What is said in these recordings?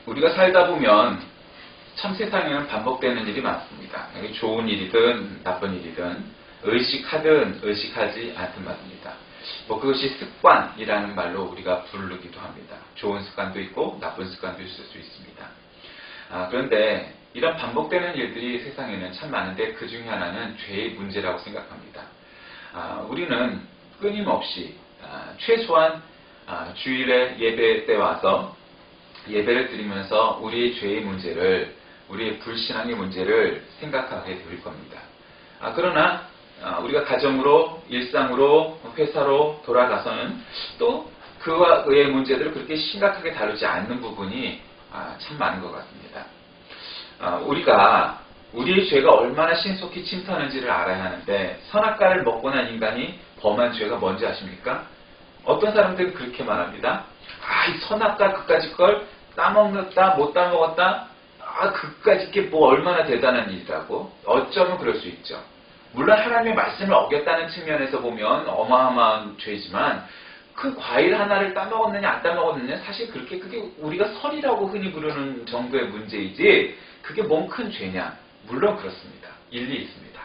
우리가 살다 보면 참 세상에는 반복되는 일이 많습니다. 좋은 일이든 나쁜 일이든 의식하든 의식하지 않든 말입니다. 그것이 습관이라는 말로 우리가 부르기도 합니다. 좋은 습관도 있고 나쁜 습관도 있을 수 있습니다. 그런데 이런 반복되는 일들이 세상에는 참 많은데 그 중에 하나는 죄의 문제라고 생각합니다. 우리는 끊임없이 최소한 주일에 예배 때 와서 예배를 드리면서 우리의 죄의 문제를, 우리의 불신앙의 문제를 생각하게 될 겁니다. 그러나 우리가 가정으로, 일상으로, 회사로 돌아가서는 또 그와 그의 문제들을 그렇게 심각하게 다루지 않는 부분이 참 많은 것 같습니다. 우리가 우리의 죄가 얼마나 신속히 침투하는지를 알아야 하는데, 선악과를 먹고 난 인간이 범한 죄가 뭔지 아십니까? 어떤 사람들은 그렇게 말합니다. 이 선악과 그까짓 걸 따먹었다, 못 따먹었다, 그까짓 게 뭐 얼마나 대단한 일이라고. 어쩌면 그럴 수 있죠. 물론 하나님의 말씀을 어겼다는 측면에서 보면 어마어마한 죄지만, 그 과일 하나를 따먹었느냐 안 따먹었느냐 사실 그게 우리가 설이라고 흔히 부르는 정도의 문제이지 그게 뭔 큰 죄냐? 물론 그렇습니다. 일리 있습니다.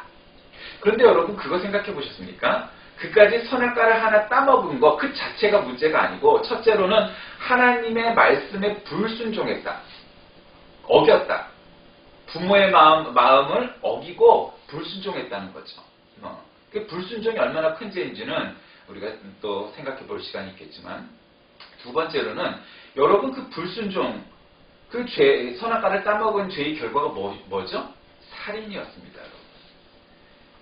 그런데 여러분 그거 생각해 보셨습니까? 그까지 선악과를 하나 따먹은 것 그 자체가 문제가 아니고, 첫째로는 하나님의 말씀에 불순종했다. 어겼다. 부모의 마음을 어기고 불순종했다는 거죠. 그 불순종이 얼마나 큰 죄인지는 우리가 또 생각해 볼 시간이 있겠지만, 두 번째로는 여러분 그 불순종, 그 죄, 선악과를 따먹은 죄의 결과가 뭐죠? 살인이었습니다.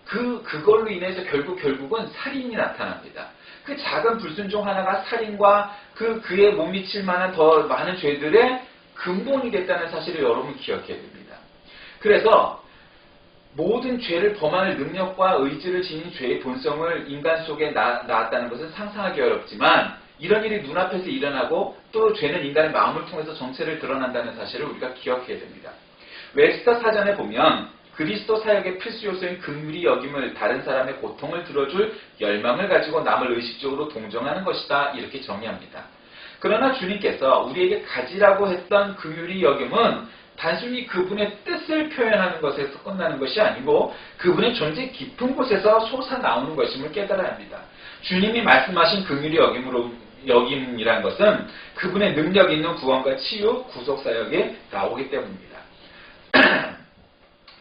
그걸로 인해서 결국은 살인이 나타납니다. 그 작은 불순종 하나가 살인과 그에 못 미칠 만한 더 많은 죄들의 근본이 됐다는 사실을 여러분 기억해야 됩니다. 그래서 모든 죄를 범할 능력과 의지를 지닌 죄의 본성을 인간 속에 낳았다는 것은 상상하기 어렵지만, 이런 일이 눈앞에서 일어나고 또 죄는 인간의 마음을 통해서 정체를 드러난다는 사실을 우리가 기억해야 됩니다. 웹스터 사전에 보면 그리스도 사역의 필수 요소인 긍휼히 여김을, 다른 사람의 고통을 들어줄 열망을 가지고 남을 의식적으로 동정하는 것이다, 이렇게 정의합니다. 그러나 주님께서 우리에게 가지라고 했던 긍휼히 여김은 단순히 그분의 뜻을 표현하는 것에서 끝나는 것이 아니고 그분의 존재 깊은 곳에서 솟아나오는 것임을 깨달아야 합니다. 주님이 말씀하신 긍휼히 여김이란 것은 그분의 능력 있는 구원과 치유, 구속사역에 나오기 때문입니다.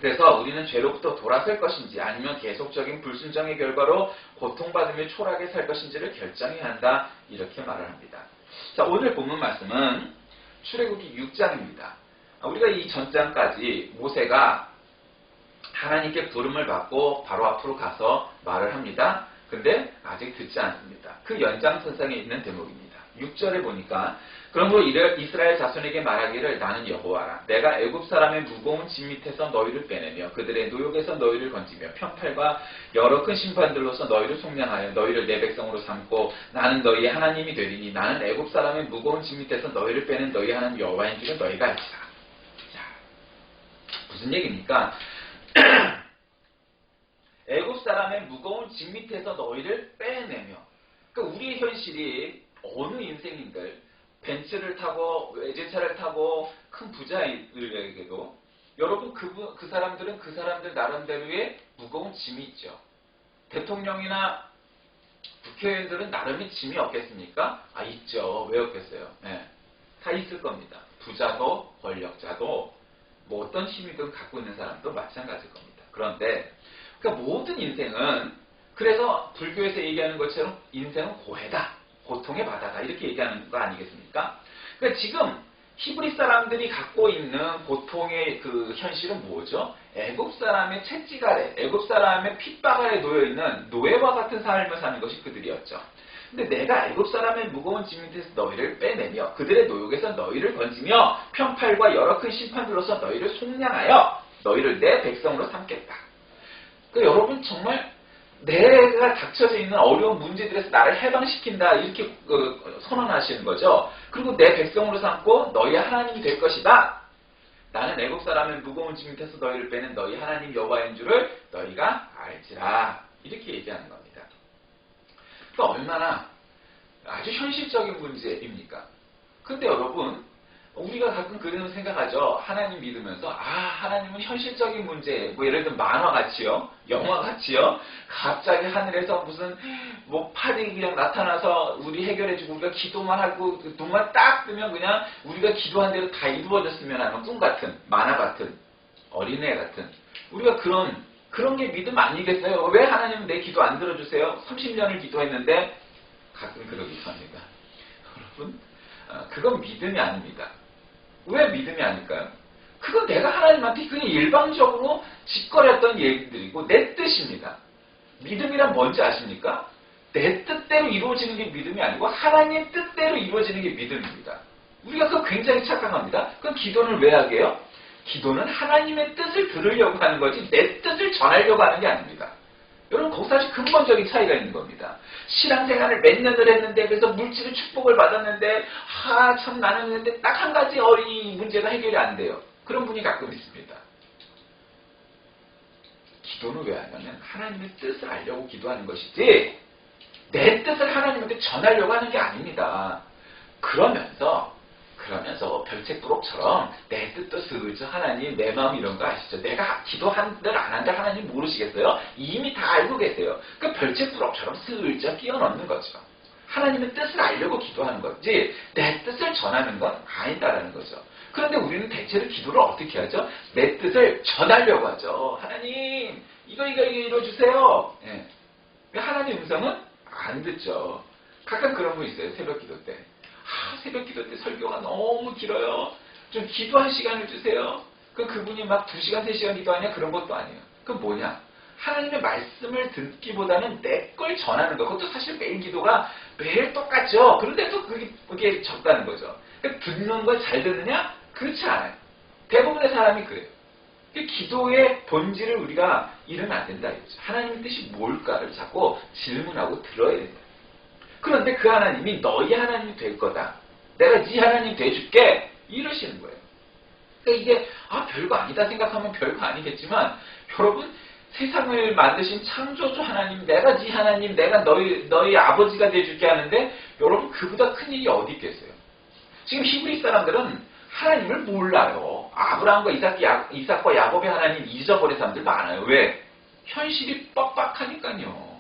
그래서 우리는 죄로부터 돌아설 것인지 아니면 계속적인 불순종의 결과로 고통받으며 초라하게 살 것인지를 결정해야 한다, 이렇게 말을 합니다. 자, 오늘 본문 말씀은 출애굽기 6장입니다. 우리가 이 전장까지 모세가 하나님께 부름을 받고 바로 앞으로 가서 말을 합니다. 근데 아직 듣지 않습니다. 그 연장선상에 있는 대목입니다. 6절에 보니까, 그러므로 이스라엘 자손에게 말하기를 나는 여호와라. 내가 애굽 사람의 무거운 짐 밑에서 너희를 빼내며 그들의 노역에서 너희를 건지며 편팔과 여러 큰 심판들로서 너희를 속량하여 너희를 내 백성으로 삼고 나는 너희의 하나님이 되리니 나는 애굽 사람의 무거운 짐 밑에서 너희를 빼낸 너희 하나님 여호와인 줄을 너희가 알지라. 자, 무슨 얘기입니까? 애굽 사람의 무거운 짐 밑에서 너희를 빼내며, 그러니까 우리의 현실이 어느 인생인들 벤츠를 타고 외제차를 타고 큰 부자들에게도 여러분 그 사람들은 그 사람들 나름대로의 무거운 짐이 있죠. 대통령이나 국회의원들은 나름의 짐이 없겠습니까? 있죠. 왜 없겠어요? 네, 다 있을 겁니다. 부자도 권력자도 뭐 어떤 힘이든 갖고 있는 사람도 마찬가지일 겁니다. 그런데 그러니까 모든 인생은, 그래서 불교에서 얘기하는 것처럼 인생은 고해다, 고통의 바다다, 이렇게 얘기하는 거 아니겠습니까? 그러니까 지금 히브리 사람들이 갖고 있는 고통의 그 현실은 뭐죠? 애굽 사람의 채찍 아래, 애굽 사람의 핍박 아래 놓여있는 노예와 같은 삶을 사는 것이 그들이었죠. 근데 내가 애굽 사람의 무거운 짐 밑에서 너희를 빼내며 그들의 노역에서 너희를 건지며 편팔과 여러 큰 심판들로서 너희를 속량하여 너희를 내 백성으로 삼겠다. 그러니까 여러분 정말 내가 닥쳐져 있는 어려운 문제들에서 나를 해방시킨다, 이렇게 선언하시는 거죠. 그리고 내 백성으로 삼고 너희 하나님이 될 것이다. 나는 애국 사람의 무거운 짐 밑에서 너희를 빼는 너희 하나님 여호와인 줄을 너희가 알지라, 이렇게 얘기하는 겁니다. 그러니까 얼마나 아주 현실적인 문제입니까? 근데 여러분 우리가 가끔 그런 생각하죠. 하나님 믿으면서 하나님은 현실적인 문제, 뭐 예를 들면 만화같이요, 영화같이요, 갑자기 하늘에서 무슨 뭐 팔이 그냥 나타나서 우리 해결해주고 우리가 기도만 하고 눈만 딱 뜨면 그냥 우리가 기도한 대로 다 이루어졌으면 하는 꿈 같은, 만화 같은, 어린애 같은, 우리가 그런 게 믿음 아니겠어요? 왜 하나님은 내 기도 안 들어주세요? 30년을 기도했는데 가끔 그러기도 합니다. 여러분, 그건 믿음이 아닙니다. 왜 믿음이 아닐까요? 그건 내가 하나님한테 그냥 일방적으로 짓거렸던 얘기들이고 내 뜻입니다. 믿음이란 뭔지 아십니까? 내 뜻대로 이루어지는 게 믿음이 아니고 하나님 뜻대로 이루어지는 게 믿음입니다. 우리가 그거 굉장히 착각합니다. 그럼 기도는 왜 하게 해요? 기도는 하나님의 뜻을 들으려고 하는 거지 내 뜻을 전하려고 하는 게 아닙니다. 여러분, 거기서 사실 근본적인 차이가 있는 겁니다. 신앙생활을 몇 년을 했는데, 그래서 물질의 축복을 받았는데, 참 나는 했는데 딱 한 가지 이 문제가 해결이 안 돼요. 그런 분이 가끔 있습니다. 기도는 왜 하냐면 하나님의 뜻을 알려고 기도하는 것이지 내 뜻을 하나님한테 전하려고 하는 게 아닙니다. 그러면서 별책부록처럼 내 뜻도 스쳐 하나님 내 마음 이런 거 아시죠? 내가 기도한들 안 한들 하나님 모르시겠어요? 이미 다 알고 계세요. 그 별책부록처럼 슬쩍 끼워 넣는 거죠. 하나님의 뜻을 알려고 기도하는 거지 내 뜻을 전하는 건 아니다라는 거죠. 그런데 우리는 대체로 기도를 어떻게 하죠? 내 뜻을 전하려고 하죠. 하나님 이거 이루어주세요. 예. 하나님 음성은 안 듣죠. 가끔 그런 분 있어요. 새벽 기도 때. 새벽 기도 때 설교가 너무 길어요. 좀 기도할 시간을 주세요. 그분이 막 2시간, 3시간 기도하냐? 그런 것도 아니에요. 그건 뭐냐? 하나님의 말씀을 듣기보다는 내 걸 전하는 거. 그것도 사실 매일 기도가 매일 똑같죠. 그런데도 그게 적다는 거죠. 듣는 걸 잘 듣느냐? 그렇지 않아요. 대부분의 사람이 그래요. 기도의 본질을 우리가 잃으면 안 된다 이거죠. 하나님의 뜻이 뭘까를 자꾸 질문하고 들어야 된다. 그런데 그 하나님이 너희 하나님이 될 거다. 내가 네 하나님 돼줄게. 이러시는 거예요. 그러니까 이게 별거 아니다 생각하면 별거 아니겠지만 여러분 세상을 만드신 창조주 하나님, 내가 네 하나님, 내가 너희 아버지가 돼줄게 하는데 여러분 그보다 큰 일이 어디 있겠어요? 지금 히브리 사람들은 하나님을 몰라요. 아브라함과 이삭과 야곱의 하나님 잊어버린 사람들 많아요. 왜? 현실이 빡빡하니까요.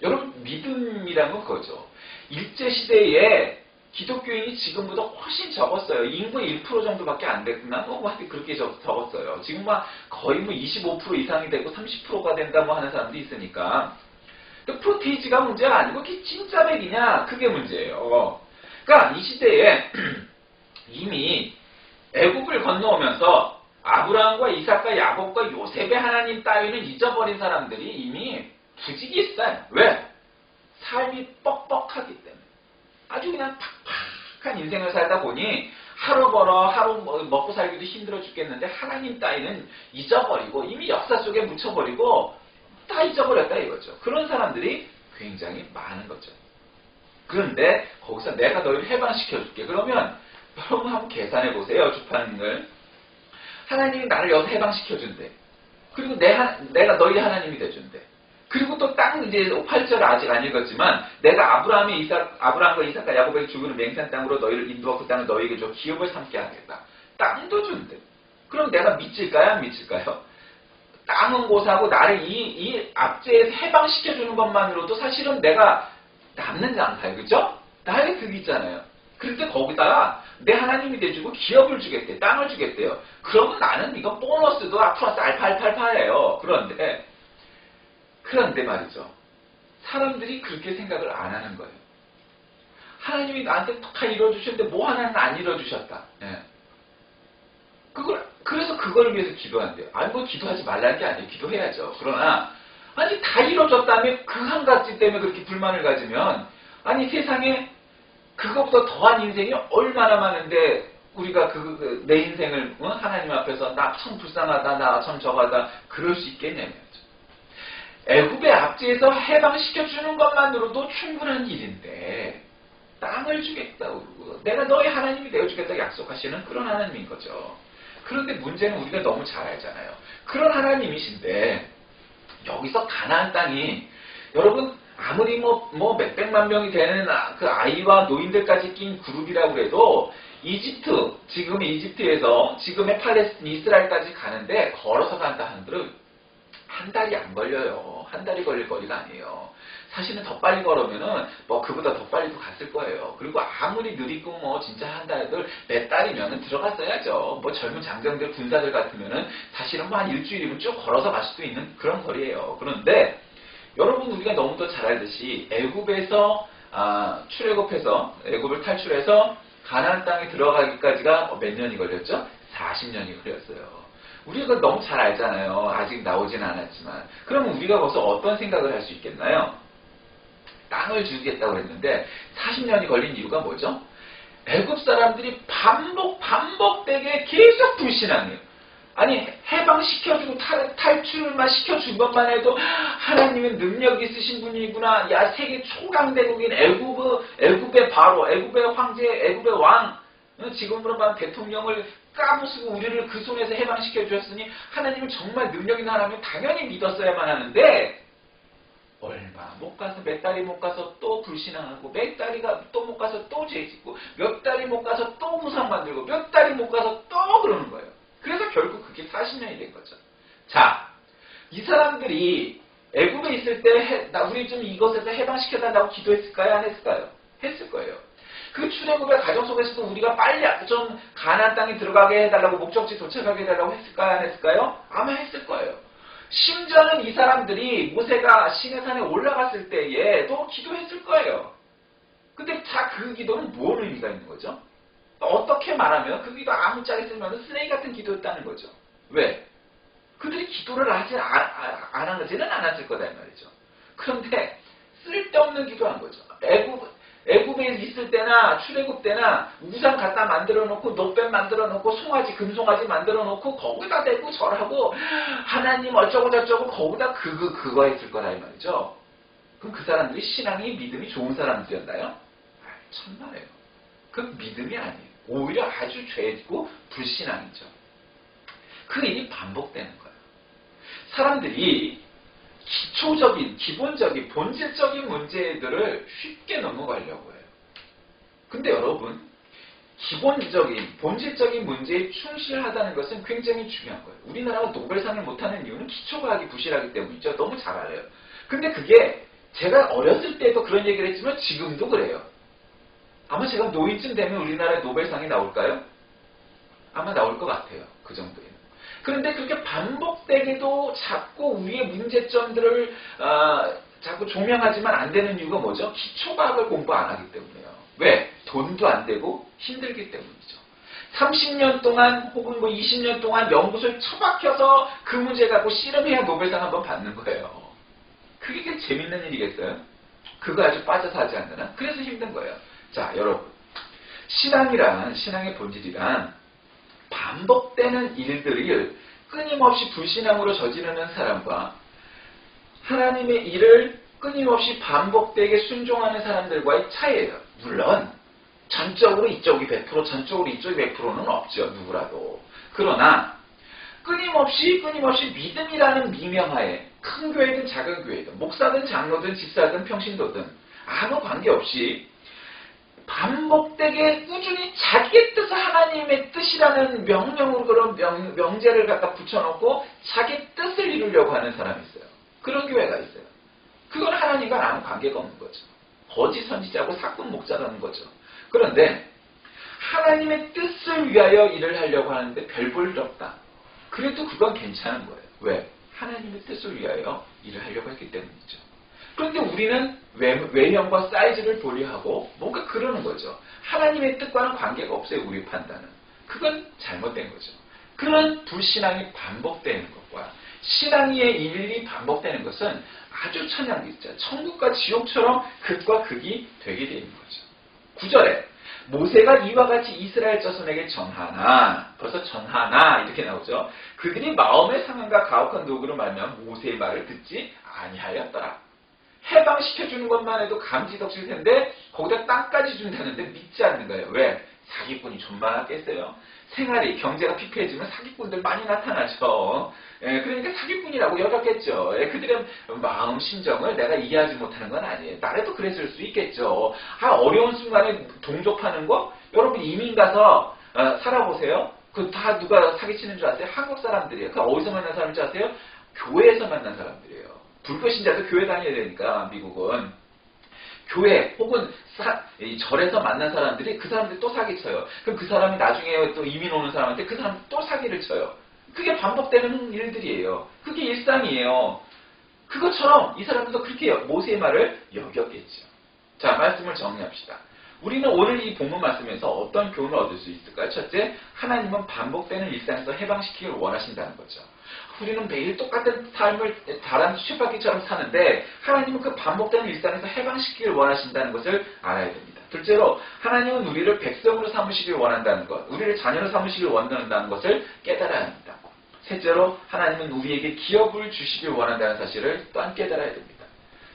여러분 믿음이란 건 그거죠. 일제시대에 기독교인이 지금보다 훨씬 적었어요. 인구의 1% 정도밖에 안 됐구나. 하여튼 그렇게 적었어요. 지금 거의 25% 이상이 되고 30%가 된다고 하는 사람도 있으니까. 프로테이지가 문제가 아니고 그게 진짜 백이냐 그게 문제예요. 그러니까 이 시대에 이미 애국을 건너오면서 아브라함과 이삭과 야곱과 요셉의 하나님 따위는 잊어버린 사람들이 이미 부직이 있어요. 왜? 삶이 뻑뻑하기 때문에. 아주 그냥 팍팍한 인생을 살다 보니 하루 벌어 하루 먹고 살기도 힘들어 죽겠는데 하나님 따위는 잊어버리고 이미 역사 속에 묻혀버리고 다 잊어버렸다 이거죠. 그런 사람들이 굉장히 많은 거죠. 그런데 거기서 내가 너희를 해방시켜줄게. 그러면 여러분 한번 계산해 보세요. 주판을. 하나님이 나를 여기서 해방시켜준대. 그리고 내가 너희 하나님이 돼준대. 그리고 또 딱 이제 8절 아직 안 읽었지만 내가 아브라함과 이삭과 야곱에게 주기는 맹산 땅으로 너희를 인도하고 그 땅을 너희에게 줘 기업을 삼게 하겠다. 땅도 준대. 그럼 내가 미칠까요? 안 미칠까요? 땅은 고사하고 나를 이 압제에서 해방시켜주는 것만으로도 사실은 내가 남는 장사예요. 그죠? 나의 득이 있잖아요. 그런데 거기다가 내 하나님이 돼주고 기업을 주겠대. 땅을 주겠대요. 그러면 나는 이건 보너스도 플러스 알파예요. 그런데 말이죠. 사람들이 그렇게 생각을 안 하는 거예요. 하나님이 나한테 다 이뤄주셨는데 뭐 하나는 안 이뤄주셨다. 예. 그래서 그걸 위해서 기도한대요. 기도하지 말라는 게 아니에요. 기도해야죠. 그러나 다 이뤄졌다며 그 한 가지 때문에 그렇게 불만을 가지면 세상에 그것보다 더한 인생이 얼마나 많은데 우리가 내 인생을 하나님 앞에서 나 참 불쌍하다, 나 참 저하다 그럴 수 있겠냐면 애굽의 압제에서 해방시켜주는 것만으로도 충분한 일인데 땅을 주겠다고 내가 너의 하나님이 되어주겠다고 약속하시는 그런 하나님인 거죠. 그런데 문제는 우리가 너무 잘 알잖아요. 그런 하나님이신데 여기서 가나안 땅이 여러분 아무리 뭐 몇백만 명이 되는 그 아이와 노인들까지 낀 그룹이라고 해도 지금의 이집트에서 지금의 팔레스틴, 이스라엘까지 가는데 걸어서 간다 한들은 한 달이 안 걸려요. 한 달이 걸릴 거리가 아니에요. 사실은 더 빨리 걸으면은 뭐 그보다 더 빨리도 갔을 거예요. 그리고 아무리 느리고 뭐 진짜 한 달들 몇 달이면은 들어갔어야죠. 뭐 젊은 장병들, 군사들 같으면은 사실은 뭐 한 일주일이면 쭉 걸어서 갈 수도 있는 그런 거리예요. 그런데 여러분 우리가 너무도 잘 알듯이 애굽에서 출애굽해서 애굽을 탈출해서 가나안 땅에 들어가기까지가 몇 년이 걸렸죠? 40년이 걸렸어요. 우리가 너무 잘 알잖아요. 아직 나오진 않았지만. 그러면 우리가 벌써 어떤 생각을 할 수 있겠나요? 땅을 주겠다고 했는데 40년이 걸린 이유가 뭐죠? 애굽 사람들이 반복되게 계속 불신앙해요. 아니 해방시켜주고 탈출만 시켜준 것만 해도 하나님은 능력 있으신 분이구나. 야 세계 초강대국인 애굽의 바로, 애굽의 황제, 애굽의 왕, 지금으로 말하면 대통령을 까부수고 우리를 그 손에서 해방시켜 주셨으니 하나님은 정말 능력 있는 하나님을 당연히 믿었어야만 하는데 얼마 못 가서 몇 달이 못 가서 또 불신앙하고 몇 달이 또 못 가서 또 죄짓고 몇 달이 못 가서 또 우상 만들고 몇 달이 못 가서 또 그러는 거예요. 그래서 결국 그게 40년이 된 거죠. 자, 이 사람들이 애굽에 있을 때 우리 좀 이것에서 해방시켜달라고 기도했을까요? 안 했을까요? 했을 거예요. 그 출애굽의 과정 속에서도 우리가 빨리 좀 가나안 땅에 들어가게 해달라고 목적지 도착하게 해달라고 했을까요? 안 했을까요? 아마 했을 거예요. 심지어는 이 사람들이 모세가 시내산에 올라갔을 때에도 기도했을 거예요. 근데 자, 그 기도는 무슨 의미가 있는 거죠? 어떻게 말하면 그 기도 아무짝에 쓰면 쓰레기 같은 기도였다는 거죠. 왜? 그들이 기도를 안 하지는 않았을 거다 이 말이죠. 그런데 쓸데없는 기도한 거죠. 애굽에 있을 때나 출애굽 때나 우상 갖다 만들어 놓고 노뱀 만들어 놓고 송아지 금송아지 만들어 놓고 거기다 대고 절하고 하나님 어쩌고 저쩌고 거기다 그거 했을 거라 이 말이죠. 그럼 그 사람들이 신앙이 믿음이 좋은 사람들이었나요? 참말이에요. 그 믿음이 아니에요. 오히려 아주 죄지고 불신앙이죠. 그 일이 반복되는 거예요. 사람들이 기본적인, 본질적인 문제들을 쉽게 넘어가려고 해요. 근데 여러분, 본질적인 문제에 충실하다는 것은 굉장히 중요한 거예요. 우리나라가 노벨상을 못하는 이유는 기초과학이 부실하기 때문이죠. 너무 잘 알아요. 근데 그게 제가 어렸을 때도 그런 얘기를 했지만 지금도 그래요. 아마 제가 노인쯤 되면 우리나라에 노벨상이 나올까요? 아마 나올 것 같아요. 그 정도에는. 그런데 그렇게 반복되게도 자꾸 우리의 문제점들을 자꾸 조명하지만 안 되는 이유가 뭐죠? 기초과학을 공부 안 하기 때문이에요. 왜? 돈도 안 되고 힘들기 때문이죠. 30년 동안 혹은 뭐 20년 동안 연구소에 처박혀서 그 문제 갖고 씨름해야 노벨상 한번 받는 거예요. 그게 재밌는 일이겠어요? 그거 아주 빠져서 하지 않느냐? 그래서 힘든 거예요. 자, 여러분. 신앙의 본질이란 반복되는 일들을 끊임없이 불신앙으로 저지르는 사람과 하나님의 일을 끊임없이 반복되게 순종하는 사람들과의 차이예요. 물론 전적으로 이쪽이 100%, 전적으로 이쪽이 100%는 없죠. 누구라도. 그러나 끊임없이 믿음이라는 미명하에 큰 교회든 작은 교회든 목사든 장로든 집사든 평신도든 아무 관계없이 반복되게 꾸준히 자기의 뜻을 하나님의 뜻이라는 명령으로 그런 명제를 갖다 붙여놓고 자기 뜻을 이루려고 하는 사람이 있어요. 그런 교회가 있어요. 그건 하나님과 아무 관계가 없는 거죠. 거짓 선지자고 사꾼 목자라는 거죠. 그런데 하나님의 뜻을 위하여 일을 하려고 하는데 별 볼 일 없다. 그래도 그건 괜찮은 거예요. 왜? 하나님의 뜻을 위하여 일을 하려고 했기 때문이죠. 그런데 우리는 외형과 사이즈를 보려하고 뭔가 그러는 거죠. 하나님의 뜻과는 관계가 없어요. 우리 판단은. 그건 잘못된 거죠. 그런 불신앙이 반복되는 것과 신앙의 일이 반복되는 것은 아주 천양기죠. 천국과 지옥처럼 극과 극이 되게 되는 거죠. 9절에 모세가 이와 같이 이스라엘 자손에게 전하나, 벌써 전하나 이렇게 나오죠. 그들이 마음의 상함과 가혹한 노고로 말미암아 모세의 말을 듣지 아니하였더라. 해방시켜주는 것만 해도 감지덕질 텐데 거기다 땅까지 준다는데 믿지 않는 거예요. 왜? 사기꾼이 존망하겠어요? 생활이, 경제가 피폐해지면 사기꾼들 많이 나타나죠. 그러니까 사기꾼이라고 여겼겠죠. 그들의 마음, 심정을 내가 이해하지 못하는 건 아니에요. 나라도 그랬을 수 있겠죠. 어려운 순간에 동족하는 거? 여러분 이민 가서 살아보세요. 그 다 누가 사기치는 줄 아세요? 한국 사람들이에요. 그 어디서 만난 사람인 줄 아세요? 교회에서 만난 사람들이에요. 불교신자도 교회 다녀야 되니까 미국은. 교회 혹은 이 절에서 만난 사람들이 그 사람들 또 사기쳐요. 그럼 그 사람이 나중에 또 이민 오는 사람한테 그 사람 또 사기를 쳐요. 그게 반복되는 일들이에요. 그게 일상이에요. 그것처럼 이 사람들도 그렇게 모세의 말을 여겼겠죠. 자, 말씀을 정리합시다. 우리는 오늘 이 본문 말씀에서 어떤 교훈을 얻을 수 있을까요? 첫째, 하나님은 반복되는 일상에서 해방시키기를 원하신다는 거죠. 우리는 매일 똑같은 삶을 다람쥐 쳇바퀴처럼 사는데 하나님은 그 반복되는 일상에서 해방시키기를 원하신다는 것을 알아야 됩니다. 둘째로, 하나님은 우리를 백성으로 삼으시길 원한다는 것, 우리를 자녀로 삼으시길 원한다는 것을 깨달아야 합니다. 셋째로, 하나님은 우리에게 기업을 주시길 원한다는 사실을 또한 깨달아야 됩니다.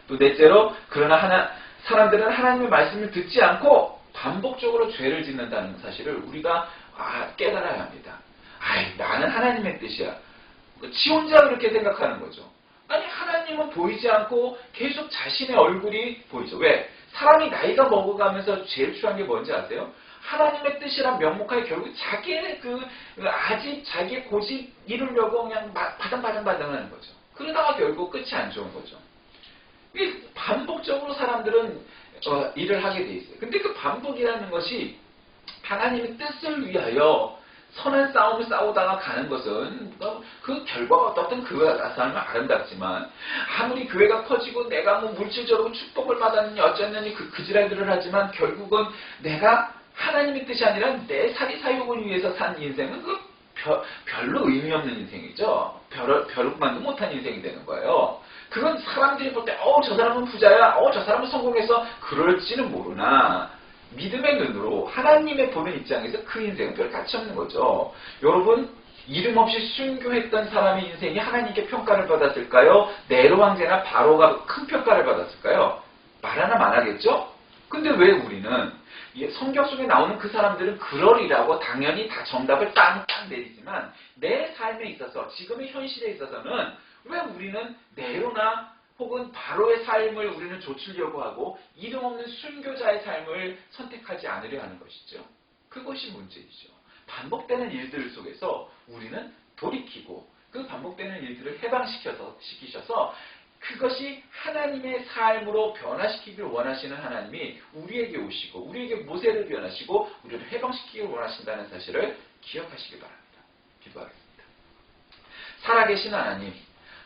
또 넷째로, 그러나 사람들은 하나님의 말씀을 듣지 않고 반복적으로 죄를 짓는다는 사실을 우리가 깨달아야 합니다. 나는 하나님의 뜻이야. 지 혼자 그렇게 생각하는 거죠. 아니, 하나님은 보이지 않고 계속 자신의 얼굴이 보이죠. 왜? 사람이 나이가 먹어가면서 제일 중요한 게 뭔지 아세요? 하나님의 뜻이란 명목하에 결국 자기의 자기의 고집 이루려고 그냥 바등바등하는 거죠. 그러다가 결국 끝이 안 좋은 거죠. 반복적으로 사람들은 일을 하게 돼 있어요. 근데 그 반복이라는 것이 하나님의 뜻을 위하여 선한 싸움을 싸우다가 가는 것은 그 결과가 어떻든 그 삶은 아름답지만 아무리 교회가 커지고 내가 물질적으로 축복을 받았느니 어쨌느니 그 지랄들을 하지만 결국은 내가 하나님의 뜻이 아니라 내 사욕을 위해서 산 인생은 별로 의미 없는 인생이죠. 벼룩만도 못한 인생이 되는 거예요. 그건 사람들이 볼 때 저 사람은 부자야, 저 사람은 성공해서 그럴지는 모르나 믿음의 눈으로 하나님의 보는 입장에서 그 인생은 별 가치 없는 거죠. 여러분, 이름 없이 순교했던 사람의 인생이 하나님께 평가를 받았을까요? 네로 황제나 바로가 큰 평가를 받았을까요? 말하나 안 하겠죠? 근데 왜 우리는 성경 속에 나오는 그 사람들은 그러리라고 당연히 다 정답을 땅땅 내리지만 내 삶에 있어서 지금의 현실에 있어서는 왜 우리는 네로나 혹은 바로의 삶을 우리는 좇으려고 하고 이름 없는 순교자의 삶을 선택하지 않으려 하는 것이죠. 그것이 문제이죠. 반복되는 일들 속에서 우리는 돌이키고 그 반복되는 일들을 해방시키셔서 그것이 하나님의 삶으로 변화시키기를 원하시는 하나님이 우리에게 오시고 우리에게 모세를 변하시고 우리를 해방시키기를 원하신다는 사실을 기억하시기 바랍니다. 기도하겠습니다. 살아계신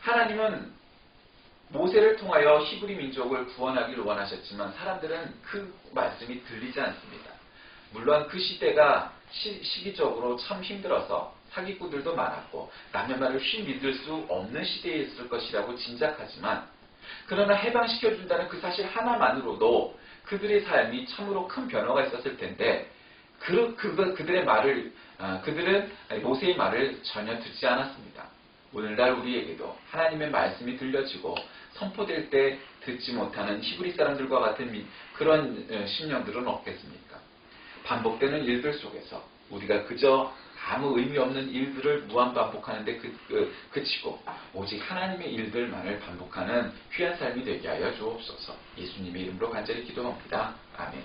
하나님은 모세를 통하여 히브리 민족을 구원하기를 원하셨지만 사람들은 그 말씀이 들리지 않습니다. 물론 그 시대가 시기적으로 참 힘들어서 사기꾼들도 많았고 남의 말을 쉬 믿을 수 없는 시대였을 것이라고 짐작하지만 그러나 해방시켜준다는 그 사실 하나만으로도 그들의 삶이 참으로 큰 변화가 있었을 텐데 그들은 모세의 말을 전혀 듣지 않았습니다. 오늘날 우리에게도 하나님의 말씀이 들려지고 선포될 때 듣지 못하는 히브리 사람들과 같은 그런 심령들은 없겠습니까? 반복되는 일들 속에서 우리가 그저 아무 의미 없는 일들을 무한 반복하는데 그치고 오직 하나님의 일들만을 반복하는 귀한 삶이 되게 하여 주옵소서. 예수님의 이름으로 간절히 기도합니다. 아멘.